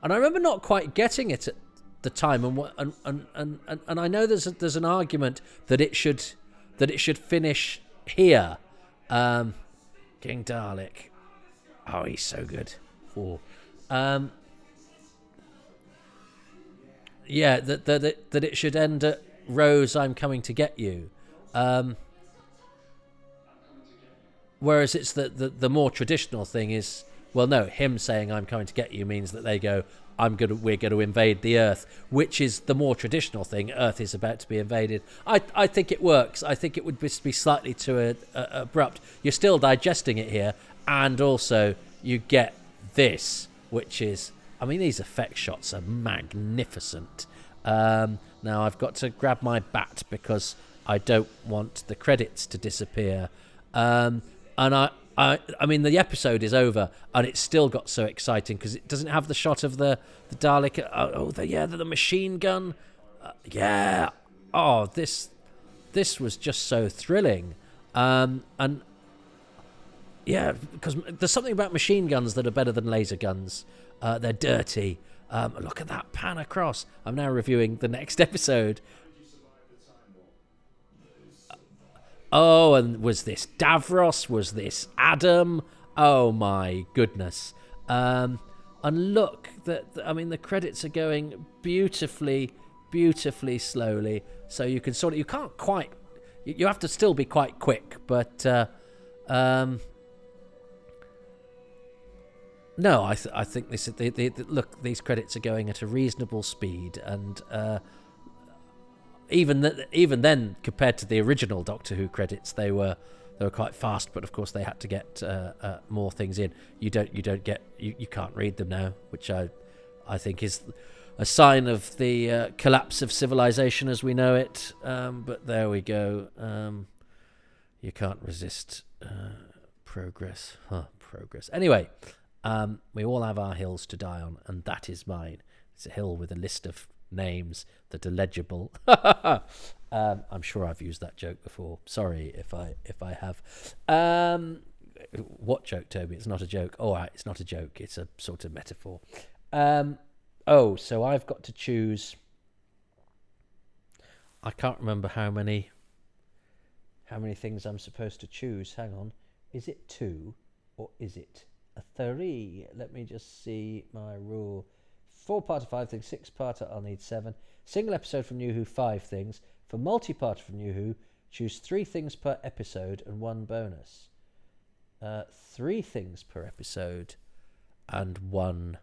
I remember not quite getting it at the time, and I know there's an argument that it should finish here. King Dalek, oh, he's so good. Yeah, that it should end at Rose, I'm coming to get you. Whereas it's the more traditional thing is, well, no, him saying I'm coming to get you means that they go, we're going to invade the Earth, which is the more traditional thing. Earth is about to be invaded. I think it works. I think it would be slightly too abrupt. You're still digesting it here, and also you get this, which is, I mean, these effect shots are magnificent. Now I've got to grab my bat because I don't want the credits to disappear. And I mean, the episode is over, and it's still got so exciting because it doesn't have the shot of the Dalek. The machine gun. This was just so thrilling. And yeah, because there's something about machine guns that are better than laser guns. They're dirty. Look at that pan across. I'm now reviewing the next episode. And was this Davros? Was this Adam? Oh my goodness. And look, the credits are going beautifully slowly. So you can you can't quite, you have to still be quite quick. But no, I think this. Look, these credits are going at a reasonable speed, and even then, compared to the original Doctor Who credits, they were quite fast. But of course, they had to get more things in. You can't read them now, which I think is a sign of the collapse of civilization as we know it. But there we go. You can't resist progress. Progress. Anyway, we all have our hills to die on, and that is mine. It's a hill with a list of names that are legible. I'm sure I've used that joke before. Sorry if I have. What joke, Toby? It's not a joke. All right, it's not a joke. It's a sort of metaphor. So I've got to choose. I can't remember how many things I'm supposed to choose. Hang on. Is it 2 or is it a 3? Let me just see my rule. 4-parter, 5 things. 6-parter, I'll need 7. Single episode from New Who, 5 things. For multi-parter from New Who, choose 3 things per episode and 1 bonus. 3 things per episode and 1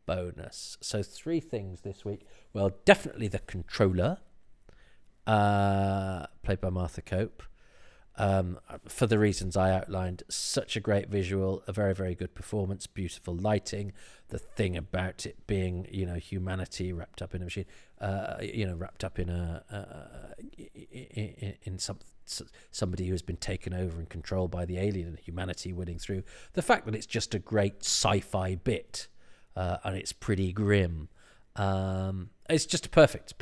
bonus. So 3 things this week. Well, definitely the Controller, played by Martha Cope. For the reasons I outlined, such a great visual, a very, very good performance, beautiful lighting, the thing about it being, humanity wrapped up in a machine, wrapped up in somebody who has been taken over and controlled by the alien, and humanity winning through. The fact that it's just a great sci-fi bit, and it's pretty grim. It's just perfect.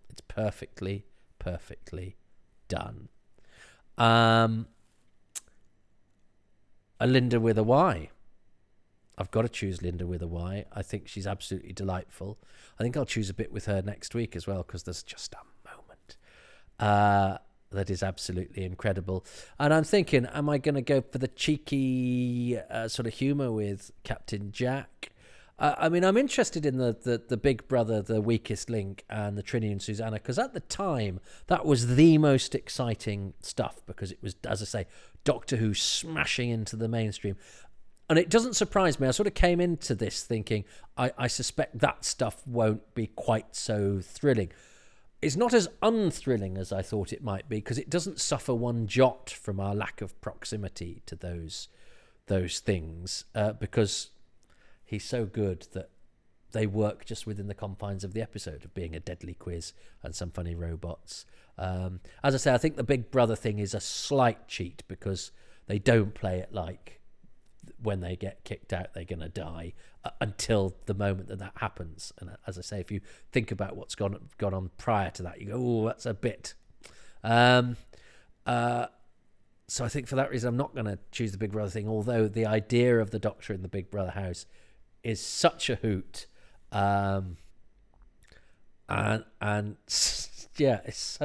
It's perfectly done. A Linda with a Y. I've got to choose Linda with a Y. I think she's absolutely delightful. I think I'll choose a bit with her next week as well, because there's just a moment that is absolutely incredible. And I'm thinking, am I going to go for the cheeky sort of humour with Captain Jack? I'm interested in the Big Brother, the Weakest Link, and the Trini and Susanna, because at the time, that was the most exciting stuff, because it was, as I say, Doctor Who smashing into the mainstream. And it doesn't surprise me. I sort of came into this thinking, I suspect that stuff won't be quite so thrilling. It's not as unthrilling as I thought it might be, because it doesn't suffer one jot from our lack of proximity to those things, because he's so good that they work just within the confines of the episode of being a deadly quiz and some funny robots. As I say, I think the Big Brother thing is a slight cheat, because they don't play it like when they get kicked out they're going to die until the moment that happens. And as I say, if you think about what's gone on prior to that, you go, oh, that's a bit. So I think for that reason I'm not going to choose the Big Brother thing, although the idea of the Doctor in the Big Brother house is such a hoot, and yeah, it's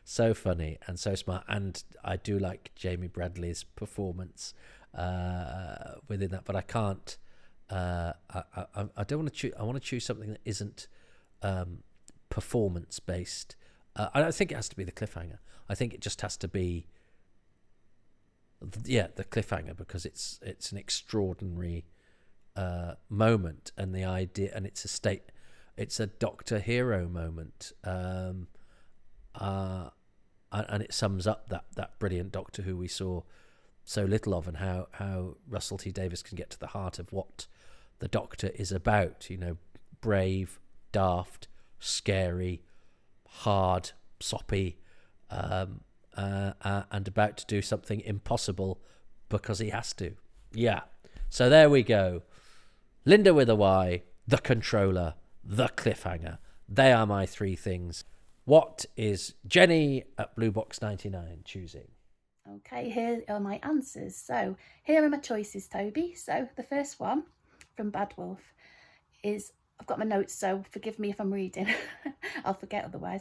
so funny and so smart, and I do like Jamie Bradley's performance within that, but I can't. I don't want to choose. I want to choose something that isn't performance based. I don't think it has to be the cliffhanger. I think it just has to be, the cliffhanger, because it's an extraordinary moment, and the idea, and it's a Doctor hero moment, and it sums up that brilliant Doctor Who we saw so little of, and how Russell T Davies can get to the heart of what the Doctor is about. Brave, daft, scary, hard, soppy, and about to do something impossible because he has to. Yeah. So there we go. Linda with a Y, the Controller, the Cliffhanger. They are my 3 things. What is Jenny at bluebox 99 choosing? Okay, here are my answers. So here are my choices, Toby. So the first one from Bad Wolf is, I've got my notes, so forgive me if I'm reading. I'll forget otherwise.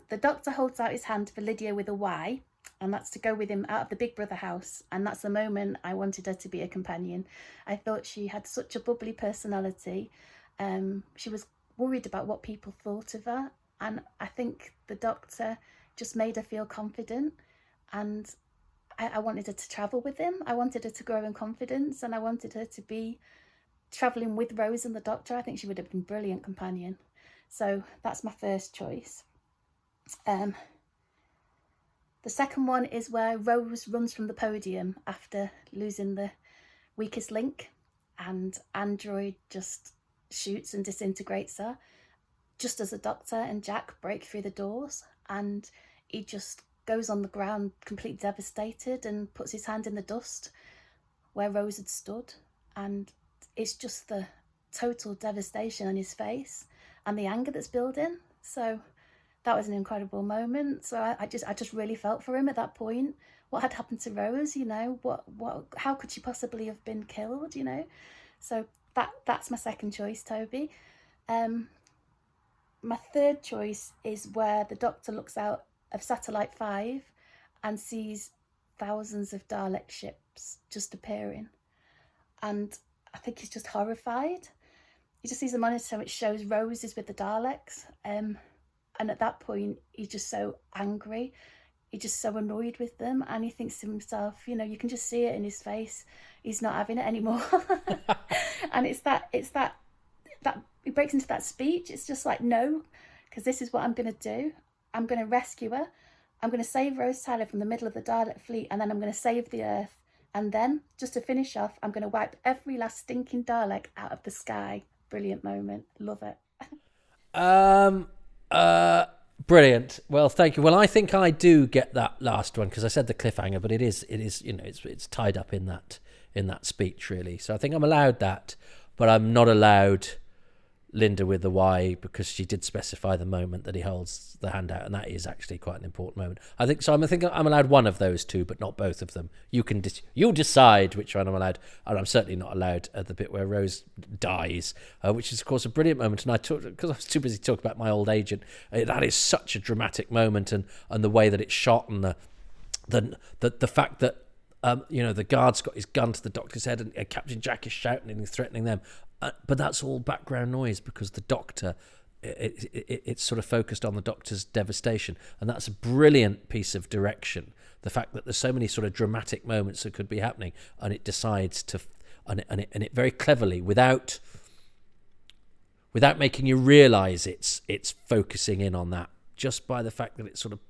The Doctor holds out his hand for Lydia with a Y. and that's to go with him out of the Big Brother house. And that's the moment I wanted her to be a companion. I thought she had such a bubbly personality. She was worried about what people thought of her, and I think the doctor just made her feel confident. And I wanted her to travel with him. I wanted her to grow in confidence, and I wanted her to be traveling with Rose and the doctor. I think she would have been a brilliant companion. So that's my first choice. The second one is where Rose runs from the podium after losing the weakest link, and Android just shoots and disintegrates her, just as the doctor and Jack break through the doors, and he just goes on the ground completely devastated and puts his hand in the dust where Rose had stood, and it's just the total devastation on his face and the anger that's building. So that was an incredible moment. So I just really felt for him at that point. What had happened to Rose? How could she possibly have been killed? So that's my second choice, Toby. My third choice is where the doctor looks out of Satellite 5 and sees thousands of Dalek ships just appearing, and I think he's just horrified. He just sees a monitor which shows Rose is with the Daleks, and at that point he's just so angry, he's just so annoyed with them, and he thinks to himself, you can just see it in his face, he's not having it anymore. And it's that he breaks into that speech. It's just like, no, because this is what I'm going to do. I'm going to rescue her. I'm going to save Rose Tyler from the middle of the Dalek fleet, and then I'm going to save the Earth. And then, just to finish off, I'm going to wipe every last stinking Dalek out of the sky. Brilliant moment. Love it. Brilliant. Well, thank you. Well, I think I do get that last one because I said the cliffhanger, but it is it's tied up in that speech really. So I think I'm allowed that, but I'm not allowed Linda with the Y, because she did specify the moment that he holds the hand out, and that is actually quite an important moment. I think so. I'm allowed one of those two, but not both of them. You'll decide which one I'm allowed, and I'm certainly not allowed at the bit where Rose dies, which is of course a brilliant moment. And because I was too busy talking about my old agent, that is such a dramatic moment, and the way that it's shot, and the fact that the guard's got his gun to the doctor's head, and Captain Jack is shouting and threatening them. But that's all background noise because the doctor, it's sort of focused on the doctor's devastation. And that's a brilliant piece of direction. The fact that there's so many sort of dramatic moments that could be happening, and it decides to, and it very cleverly, without making you realise it's focusing in on that, just by the fact that it sort of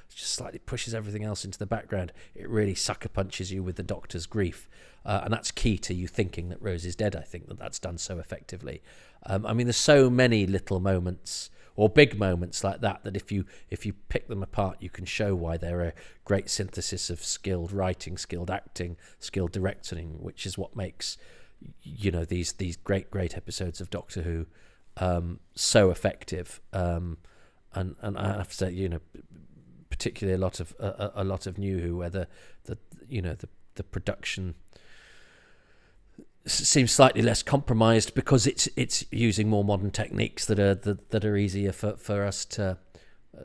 just slightly pushes everything else into the background, it really sucker punches you with the doctor's grief. And that's key to you thinking that Rose is dead. I think that's done so effectively. There's so many little moments or big moments like that if you pick them apart, you can show why they're a great synthesis of skilled writing, skilled acting, skilled directing, which is what makes these great episodes of Doctor Who so effective. And I have to say, particularly a lot of New Who, where the production seems slightly less compromised because it's using more modern techniques that are easier for us to,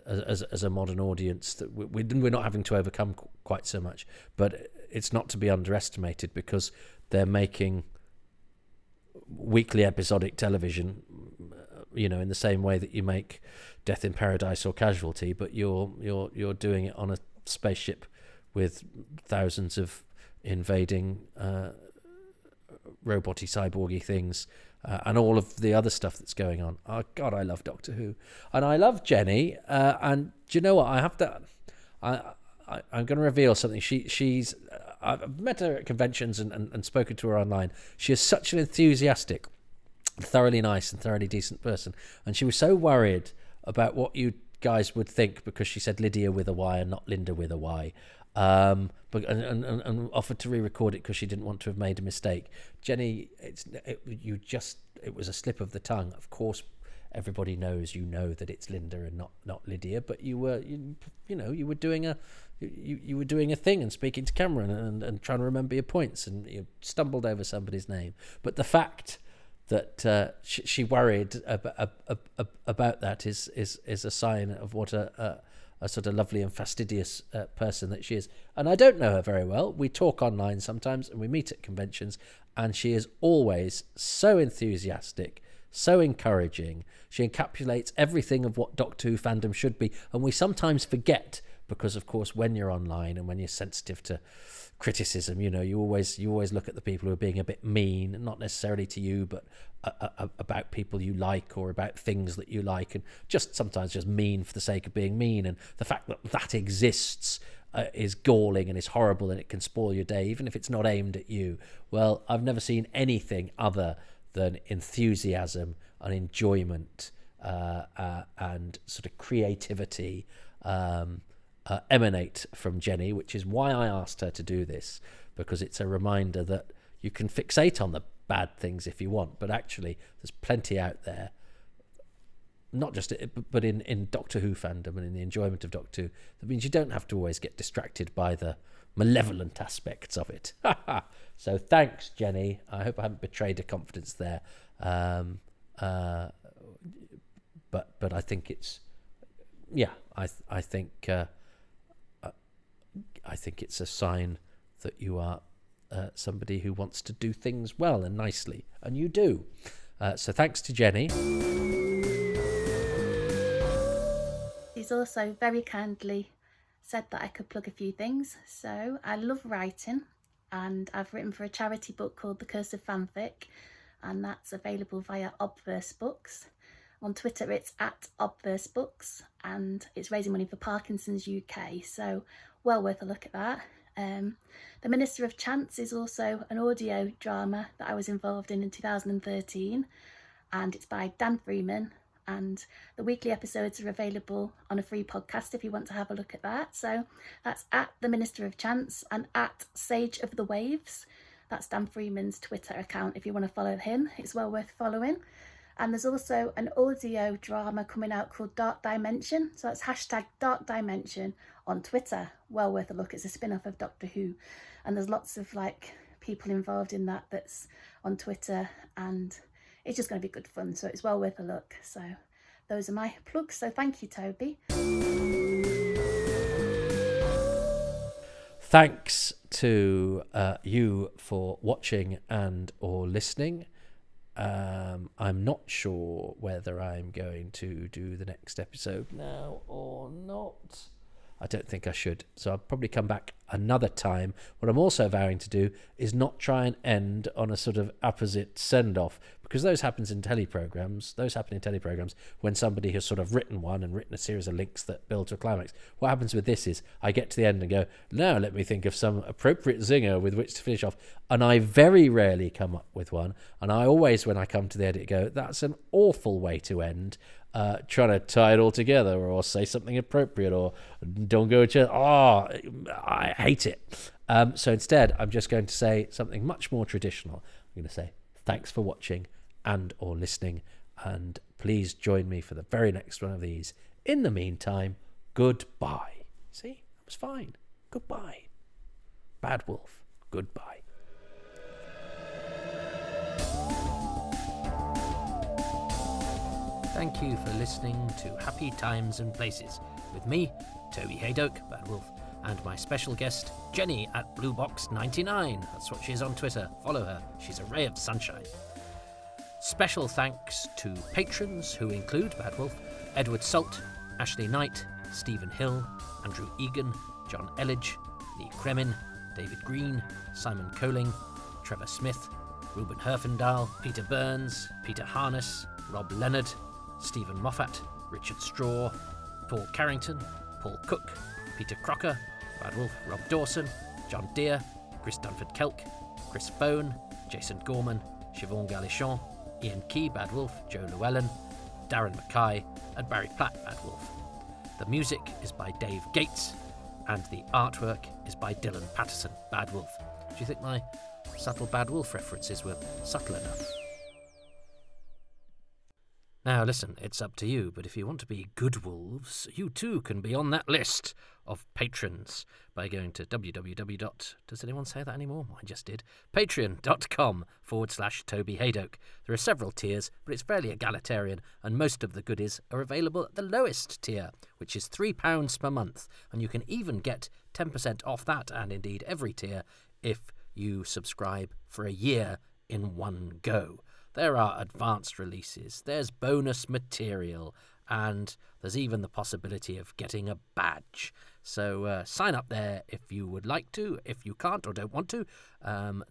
as a modern audience, that we're not having to overcome quite so much. But it's not to be underestimated because they're making weekly episodic television, in the same way that you make Death in Paradise or Casualty, but you're doing it on a spaceship with thousands of invading roboty cyborgy things, and all of the other stuff that's going on. Oh God, I love Doctor Who, and I love Jenny. And do you know what? I'm going to reveal something. She's I've met her at conventions and spoken to her online. She is such an enthusiastic, thoroughly nice and thoroughly decent person, and she was so worried about what you guys would think because she said Lydia with a Y and not Linda with a Y. But offered to re-record it because she didn't want to have made a mistake. Jenny, it was a slip of the tongue. Of course, everybody knows that it's Linda and not Lydia. But you were doing a thing and speaking to camera and trying to remember your points, and you stumbled over somebody's name. But the fact that she worried about that is a sign of what a a sort of lovely and fastidious person that she is. And I don't know her very well. We talk online sometimes and we meet at conventions, and she is always so enthusiastic, so encouraging. She encapsulates everything of what Doctor Who fandom should be. And we sometimes forget, because of course when you're online and when you're sensitive to criticism, you always look at the people who are being a bit mean, not necessarily to you, but about people you like or about things that you like, and sometimes just mean for the sake of being mean. And the fact that exists is galling and is horrible, and it can spoil your day, even if it's not aimed at you. Well, I've never seen anything other than enthusiasm and enjoyment and sort of creativity emanate from Jenny, which is why I asked her to do this, because it's a reminder that you can fixate on the bad things if you want, but actually there's plenty out there, not just but in Doctor Who fandom and in the enjoyment of Doctor Who, that means you don't have to always get distracted by the malevolent aspects of it. So thanks, Jenny. I hope I haven't betrayed her confidence there, but I think it's I think it's a sign that you are somebody who wants to do things well and nicely, and you do. So thanks to Jenny. He's also very kindly said that I could plug a few things. So I love writing, and I've written for a charity book called The Curse of Fanfic, and that's available via Obverse Books. On Twitter it's @ObverseBooks, and it's raising money for Parkinson's UK, so well worth a look at that. The Minister of Chance is also an audio drama that I was involved in 2013, and it's by Dan Freeman, and the weekly episodes are available on a free podcast if you want to have a look at that. So that's @The Minister of Chance and @Sage of the Waves. That's Dan Freeman's Twitter account if you want to follow him. It's well worth following. And there's also an audio drama coming out called Dark Dimension. So that's #Dark Dimension on Twitter. Well worth a look. It's a spin-off of Doctor Who. And there's lots of people involved in that's on Twitter, and it's just going to be good fun. So it's well worth a look. So those are my plugs. So thank you, Toby. Thanks to you for watching and or listening. I'm not sure whether I'm going to do the next episode now or not. I don't think I should, so I'll probably come back another time. What I'm also vowing to do is not try and end on a sort of opposite send-off, because those happen in teleprograms when somebody has sort of written one and written a series of links that build to a climax. What happens with this is I get to the end and go, now let me think of some appropriate zinger with which to finish off, and I very rarely come up with one, and I always, when I come to the edit, go, that's an awful way to end, trying to tie it all together or say something appropriate or don't go to I hate it. So instead I'm just going to say something much more traditional. I'm going to say thanks for watching and or listening, and please join me for the very next one of these. In the meantime, goodbye. See, that was fine. Goodbye. Bad Wolf, goodbye. Thank you for listening to Happy Times and Places with me, Toby Hadoke, Bad Wolf, and my special guest, Jenny at bluebox99. That's what she is on Twitter. Follow her. She's a ray of sunshine. Special thanks to patrons who include Bad Wolf, Edward Salt, Ashley Knight, Stephen Hill, Andrew Egan, John Elledge, Lee Kremin, David Green, Simon Coling, Trevor Smith, Ruben Herfindahl, Peter Burns, Peter Harness, Rob Leonard, Stephen Moffat, Richard Straw, Paul Carrington, Paul Cook, Peter Crocker, Bad Wolf, Rob Dawson, John Deere, Chris Dunford-Kelk, Chris Bone, Jason Gorman, Siobhan Galichon, Ian Key, Bad Wolf, Joe Llewellyn, Darren Mackay, and Barry Platt, Bad Wolf. The music is by Dave Gates, and the artwork is by Dylan Patterson, Bad Wolf. Do you think my subtle Bad Wolf references were subtle enough? Now, listen, it's up to you, but if you want to be good wolves, you too can be on that list of patrons by going to Does anyone say that anymore? I just did. Patreon.com/Toby Hadoke. There are several tiers, but it's fairly egalitarian, and most of the goodies are available at the lowest tier, which is £3 per month, and you can even get 10% off that, and indeed every tier, if you subscribe for a year in one go. There are advanced releases, there's bonus material, and there's even the possibility of getting a badge. So sign up there if you would like to. If you can't or don't want to,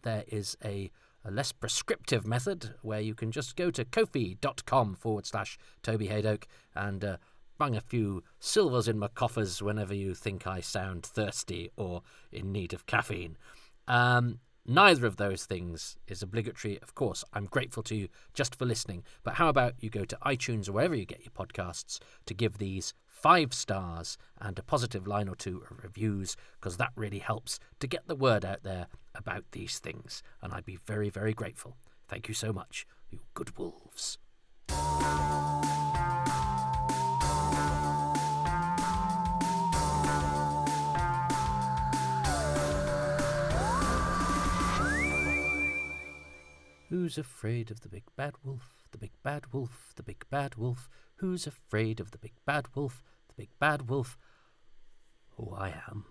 there is a less prescriptive method where you can just go to kofi.com/Toby Hadoke and bung a few silvers in my coffers whenever you think I sound thirsty or in need of caffeine. Neither of those things is obligatory. Of course, I'm grateful to you just for listening. But how about you go to iTunes or wherever you get your podcasts to give these 5 stars and a positive line or two of reviews, because that really helps to get the word out there about these things. And I'd be very, very grateful. Thank you so much, you good wolves. Who's afraid of the big bad wolf? The big bad wolf, the big bad wolf. Who's afraid of the big bad wolf? The big bad wolf. Oh, I am.